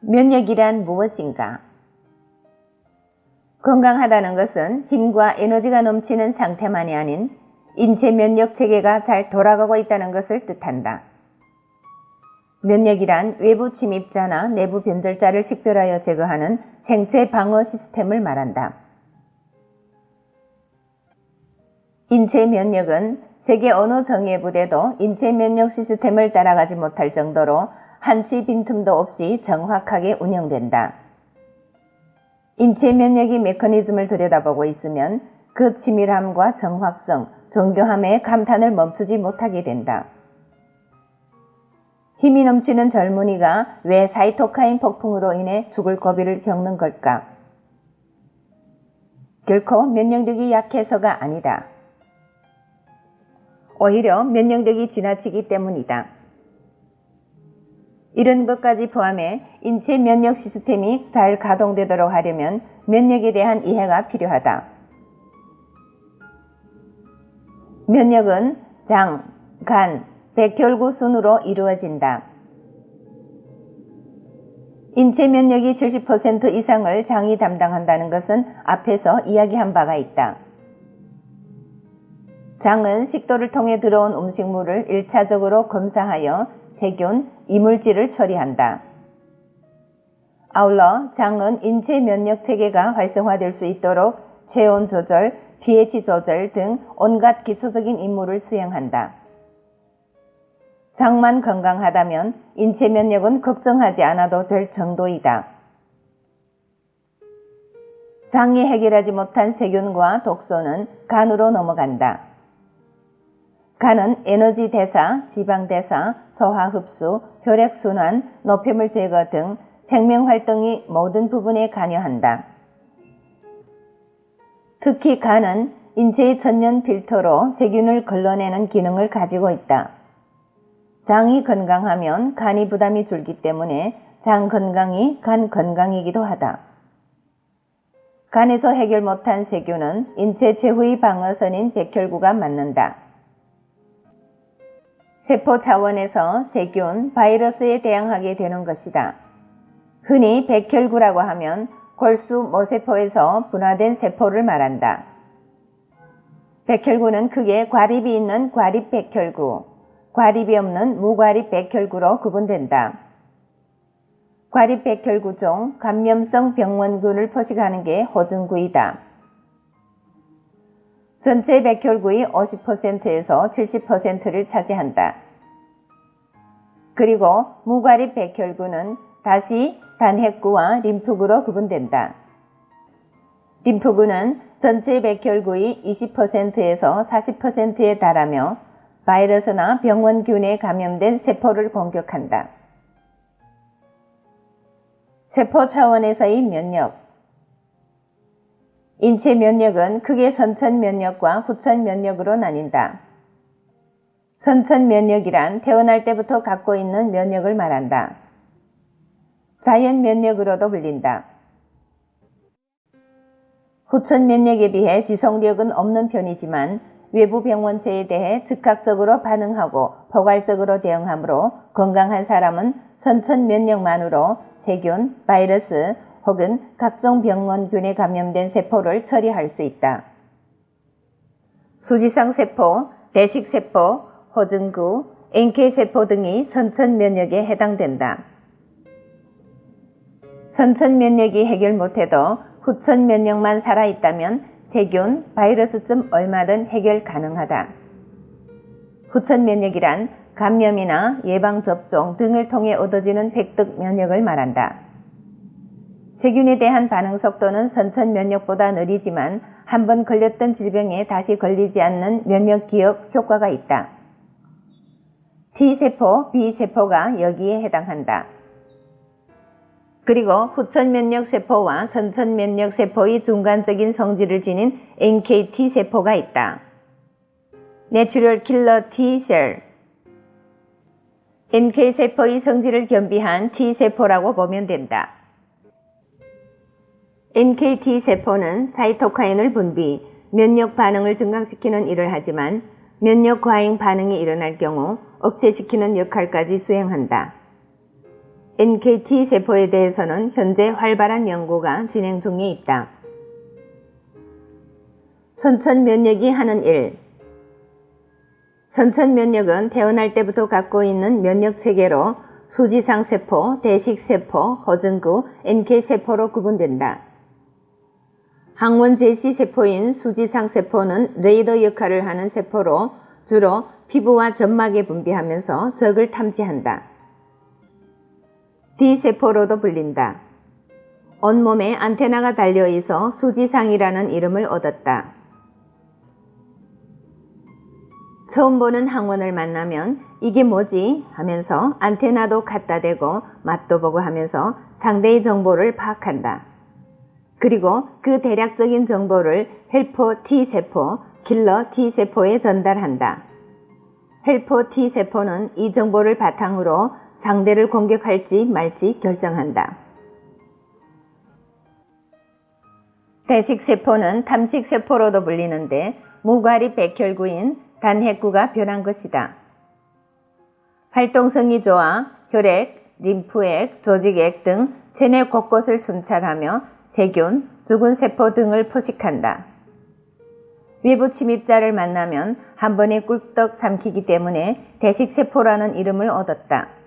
면역이란 무엇인가? 건강하다는 것은 힘과 에너지가 넘치는 상태만이 아닌 인체 면역 체계가 잘 돌아가고 있다는 것을 뜻한다. 면역이란 외부 침입자나 내부 변절자를 식별하여 제거하는 생체 방어 시스템을 말한다. 인체 면역은 세계 어느 정예부대도 인체 면역 시스템을 따라가지 못할 정도로 한치 빈틈도 없이 정확하게 운영된다. 인체 면역이 메커니즘을 들여다보고 있으면 그 치밀함과 정확성, 정교함에 감탄을 멈추지 못하게 된다. 힘이 넘치는 젊은이가 왜 사이토카인 폭풍으로 인해 죽을 고비를 겪는 걸까? 결코 면역력이 약해서가 아니다. 오히려 면역력이 지나치기 때문이다. 이런 것까지 포함해 인체 면역 시스템이 잘 가동되도록 하려면 면역에 대한 이해가 필요하다. 면역은 장, 간, 백혈구 순으로 이루어진다. 인체 면역이 70% 이상을 장이 담당한다는 것은 앞에서 이야기한 바가 있다. 장은 식도를 통해 들어온 음식물을 1차적으로 검사하여 세균, 이물질을 처리한다. 아울러 장은 인체 면역 체계가 활성화될 수 있도록 체온 조절, pH 조절 등 온갖 기초적인 임무를 수행한다. 장만 건강하다면 인체 면역은 걱정하지 않아도 될 정도이다. 장이 해결하지 못한 세균과 독소는 간으로 넘어간다. 간은 에너지 대사, 지방 대사, 소화 흡수, 혈액 순환, 노폐물 제거 등 생명 활동의 모든 부분에 관여한다. 특히 간은 인체의 천년 필터로 세균을 걸러내는 기능을 가지고 있다. 장이 건강하면 간이 부담이 줄기 때문에 장 건강이 간 건강이기도 하다. 간에서 해결 못한 세균은 인체 최후의 방어선인 백혈구가 맡는다. 세포 차원에서 세균, 바이러스에 대항하게 되는 것이다. 흔히 백혈구라고 하면 골수 모세포에서 분화된 세포를 말한다. 백혈구는 크게 과립이 있는 과립 백혈구, 과립이 없는 무과립 백혈구로 구분된다. 과립 백혈구 중 감염성 병원균을 포식하는 게 호중구이다. 전체 백혈구의 50%에서 70%를 차지한다. 그리고 무과립 백혈구는 다시 단핵구와 림프구로 구분된다. 림프구는 전체 백혈구의 20%에서 40%에 달하며 바이러스나 병원균에 감염된 세포를 공격한다. 세포 차원에서의 면역. 인체 면역은 크게 선천 면역과 후천 면역으로 나뉜다. 선천 면역이란 태어날 때부터 갖고 있는 면역을 말한다. 자연 면역으로도 불린다. 후천 면역에 비해 지속력은 없는 편이지만 외부 병원체에 대해 즉각적으로 반응하고 포괄적으로 대응하므로 건강한 사람은 선천 면역만으로 세균, 바이러스 혹은 각종 병원균에 감염된 세포를 처리할 수 있다. 수지성 세포, 대식세포, 호중구, NK세포 등이 선천 면역에 해당된다. 선천 면역이 해결 못해도 후천 면역만 살아있다면 세균, 바이러스쯤 얼마든 해결 가능하다. 후천 면역이란 감염이나 예방접종 등을 통해 얻어지는 획득 면역을 말한다. 세균에 대한 반응 속도는 선천 면역보다 느리지만 한번 걸렸던 질병에 다시 걸리지 않는 면역 기억 효과가 있다. T세포, B세포가 여기에 해당한다. 그리고 후천 면역 세포와 선천 면역 세포의 중간적인 성질을 지닌 NKT 세포가 있다. 내추럴 킬러 T셀. NK세포의 성질을 겸비한 T세포라고 보면 된다. NKT 세포는 사이토카인을 분비, 면역 반응을 증강시키는 일을 하지만 면역 과잉 반응이 일어날 경우 억제시키는 역할까지 수행한다. NKT 세포에 대해서는 현재 활발한 연구가 진행 중에 있다. 선천면역이 하는 일. 선천면역은 태어날 때부터 갖고 있는 면역체계로 수지상세포, 대식세포, 허증구, NK세포로 구분된다. 항원 제시세포인 수지상세포는 레이더 역할을 하는 세포로 주로 피부와 점막에 분비하면서 적을 탐지한다. D세포로도 불린다. 온몸에 안테나가 달려있어 수지상이라는 이름을 얻었다. 처음 보는 항원을 만나면 이게 뭐지? 하면서 안테나도 갖다 대고 맛도 보고 하면서 상대의 정보를 파악한다. 그리고 그 대략적인 정보를 헬퍼 T세포, 킬러 T세포에 전달한다. 헬퍼 T세포는 이 정보를 바탕으로 상대를 공격할지 말지 결정한다. 대식세포는 탐식세포로도 불리는데 무과립 백혈구인 단핵구가 변한 것이다. 활동성이 좋아 혈액, 림프액, 조직액 등 체내 곳곳을 순찰하며 세균, 죽은 세포 등을 포식한다. 외부 침입자를 만나면 한 번에 꿀떡 삼키기 때문에 대식세포라는 이름을 얻었다.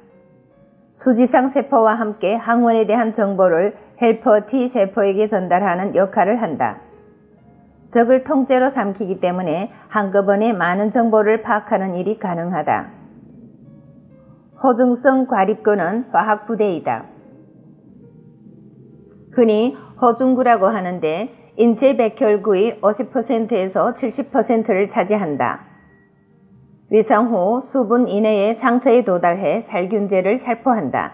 수지상 세포와 함께 항원에 대한 정보를 헬퍼 T세포에게 전달하는 역할을 한다. 적을 통째로 삼키기 때문에 한꺼번에 많은 정보를 파악하는 일이 가능하다. 호중성 과립구는 화학부대이다. 흔히 호중구라고 하는데 인체 백혈구의 50%에서 70%를 차지한다. 위상 후 수분 이내의 상태에 도달해 살균제를 살포한다.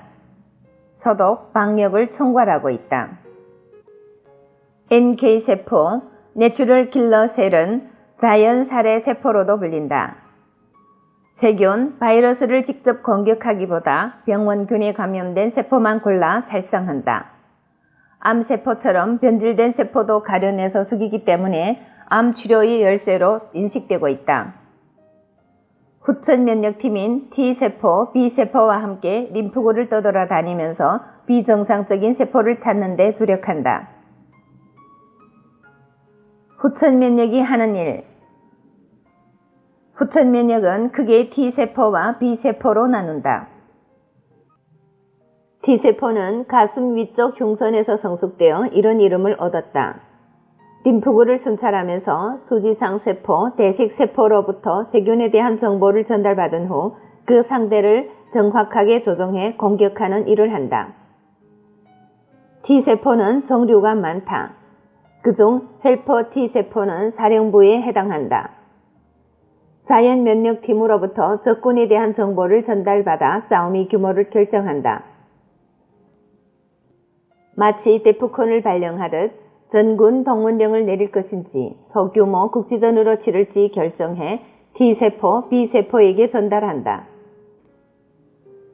소독, 방역을 총괄하고 있다. NK세포, 내추럴 킬러 셀은 자연 살해 세포로도 불린다. 세균, 바이러스를 직접 공격하기보다 병원균에 감염된 세포만 골라 살상한다. 암세포처럼 변질된 세포도 가려내서 죽이기 때문에 암 치료의 열쇠로 인식되고 있다. 후천면역팀인 T세포, B세포와 함께 림프구를 떠돌아다니면서 비정상적인 세포를 찾는 데 주력한다. 후천면역이 하는 일. 후천면역은 크게 T세포와 B세포로 나눈다. T세포는 가슴 위쪽 흉선에서 성숙되어 이런 이름을 얻었다. 림프구를 순찰하면서 수지상세포, 대식세포로부터 세균에 대한 정보를 전달받은 후 그 상대를 정확하게 조종해 공격하는 일을 한다. T세포는 종류가 많다. 그중 헬퍼 T세포는 사령부에 해당한다. 자연면역팀으로부터 적군에 대한 정보를 전달받아 싸움의 규모를 결정한다. 마치 데프콘을 발령하듯 전군 동원령을 내릴 것인지 소규모 국지전으로 치를지 결정해 T세포, B세포에게 전달한다.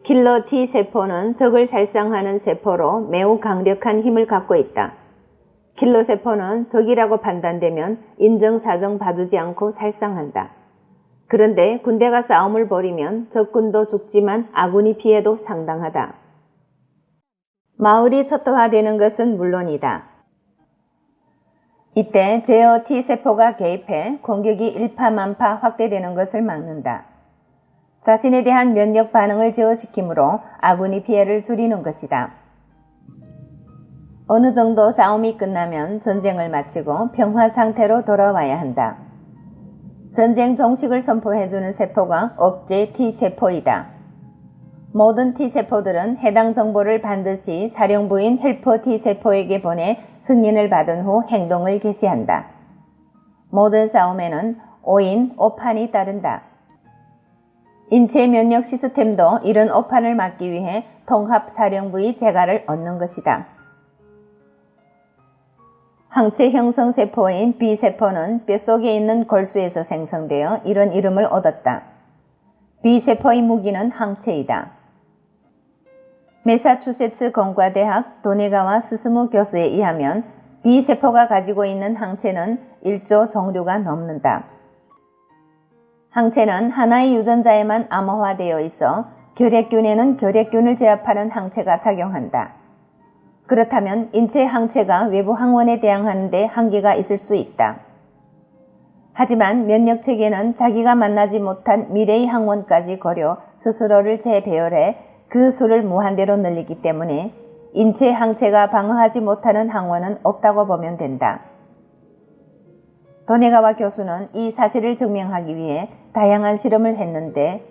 킬러 T세포는 적을 살상하는 세포로 매우 강력한 힘을 갖고 있다. 킬러 세포는 적이라고 판단되면 인정사정 봐두지 않고 살상한다. 그런데 군대가 싸움을 벌이면 적군도 죽지만 아군의 피해도 상당하다. 마을이 초토화되는 것은 물론이다. 이때 제어 T세포가 개입해 공격이 일파만파 확대되는 것을 막는다. 자신에 대한 면역 반응을 제어시키므로 아군의 피해를 줄이는 것이다. 어느 정도 싸움이 끝나면 전쟁을 마치고 평화 상태로 돌아와야 한다. 전쟁 종식을 선포해주는 세포가 억제 T세포이다. 모든 T세포들은 해당 정보를 반드시 사령부인 헬퍼 T세포에게 보내 승인을 받은 후 행동을 개시한다. 모든 싸움에는 5인 5판이 따른다. 인체 면역 시스템도 이런 5판을 막기 위해 통합사령부의 재가를 얻는 것이다. 항체 형성 세포인 B세포는 뼛속에 있는 골수에서 생성되어 이런 이름을 얻었다. B세포의 무기는 항체이다. 매사추세츠 공과대학 도네가와 스스무 교수에 의하면 B세포가 가지고 있는 항체는 1조 종류가 넘는다. 항체는 하나의 유전자에만 암호화되어 있어 결핵균에는 결핵균을 제압하는 항체가 작용한다. 그렇다면 인체 항체가 외부 항원에 대항하는 데 한계가 있을 수 있다. 하지만 면역체계는 자기가 만나지 못한 미래의 항원까지 고려 스스로를 재배열해 그 수를 무한대로 늘리기 때문에 인체 항체가 방어하지 못하는 항원은 없다고 보면 된다. 도네가와 교수는 이 사실을 증명하기 위해 다양한 실험을 했는데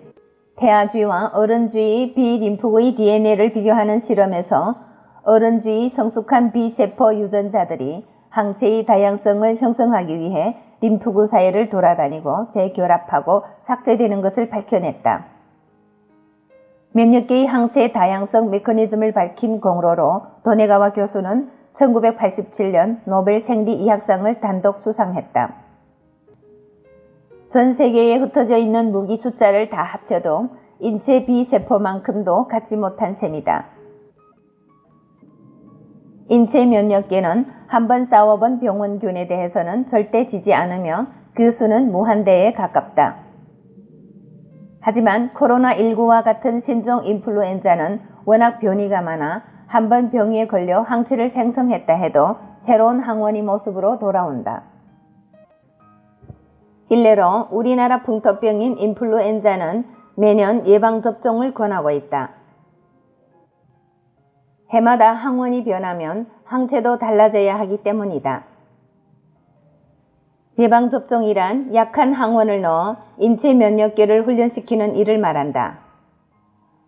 태아쥐와 어른쥐의 비림프구의 DNA를 비교하는 실험에서 어른쥐의 성숙한 B세포 유전자들이 항체의 다양성을 형성하기 위해 림프구 사이를 돌아다니고 재결합하고 삭제되는 것을 밝혀냈다. 몇몇 개의 항체의 다양성 메커니즘을 밝힌 공로로 도네가와 교수는 1987년 노벨 생리의학상을 단독 수상했다. 전 세계에 흩어져 있는 무기 숫자를 다 합쳐도 인체 B세포만큼도 갖지 못한 셈이다. 인체 면역계는 한번 싸워본 병원균에 대해서는 절대 지지 않으며 그 수는 무한대에 가깝다. 하지만 코로나19와 같은 신종 인플루엔자는 워낙 변이가 많아 한번 병에 걸려 항체를 생성했다 해도 새로운 항원의 모습으로 돌아온다. 일례로 우리나라 풍토병인 인플루엔자는 매년 예방접종을 권하고 있다. 해마다 항원이 변하면 항체도 달라져야 하기 때문이다. 예방접종이란 약한 항원을 넣어 인체 면역계를 훈련시키는 일을 말한다.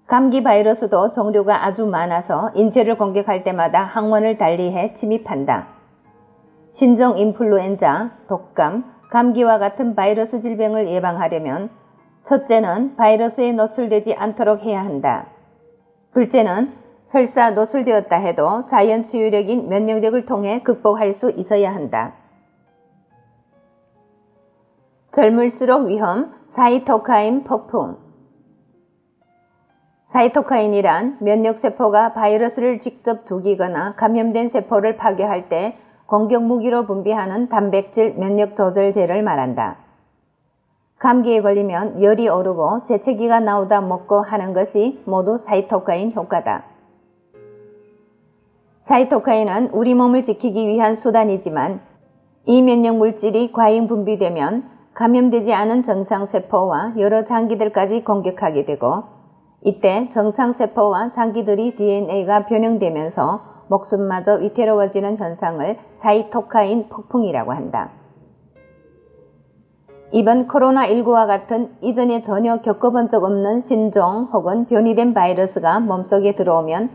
감기 바이러스도 종류가 아주 많아서 인체를 공격할 때마다 항원을 달리해 침입한다. 신종 인플루엔자, 독감, 감기와 같은 바이러스 질병을 예방하려면 첫째는 바이러스에 노출되지 않도록 해야 한다. 둘째는 설사 노출되었다 해도 자연 치유력인 면역력을 통해 극복할 수 있어야 한다. 젊을수록 위험, 사이토카인 폭풍. 사이토카인이란 면역세포가 바이러스를 직접 죽이거나 감염된 세포를 파괴할 때 공격무기로 분비하는 단백질 면역 조절제를 말한다. 감기에 걸리면 열이 오르고 재채기가 나오다 먹고 하는 것이 모두 사이토카인 효과다. 사이토카인은 우리 몸을 지키기 위한 수단이지만 이 면역물질이 과잉 분비되면 감염되지 않은 정상세포와 여러 장기들까지 공격하게 되고 이때 정상세포와 장기들이 DNA가 변형되면서 목숨마저 위태로워지는 현상을 사이토카인 폭풍이라고 한다. 이번 코로나19와 같은 이전에 전혀 겪어본 적 없는 신종 혹은 변이된 바이러스가 몸속에 들어오면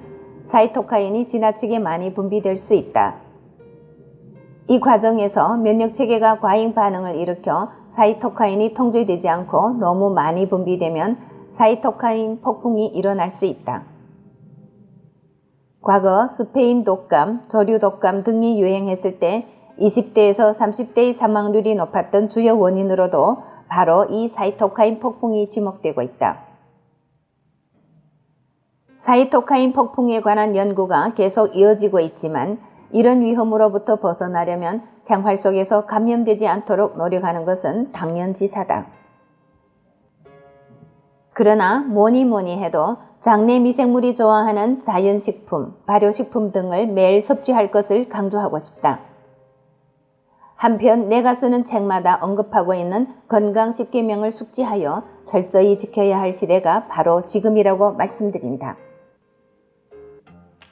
사이토카인이 지나치게 많이 분비될 수 있다. 이 과정에서 면역체계가 과잉 반응을 일으켜 사이토카인이 통제되지 않고 너무 많이 분비되면 사이토카인 폭풍이 일어날 수 있다. 과거 스페인 독감, 조류 독감 등이 유행했을 때 20대에서 30대의 사망률이 높았던 주요 원인으로도 바로 이 사이토카인 폭풍이 지목되고 있다. 사이토카인 폭풍에 관한 연구가 계속 이어지고 있지만 이런 위험으로부터 벗어나려면 생활 속에서 감염되지 않도록 노력하는 것은 당연지사다. 그러나 뭐니 해도 장내 미생물이 좋아하는 자연식품, 발효식품 등을 매일 섭취할 것을 강조하고 싶다. 한편 내가 쓰는 책마다 언급하고 있는 건강 10계명을 숙지하여 철저히 지켜야 할 시대가 바로 지금이라고 말씀드린다.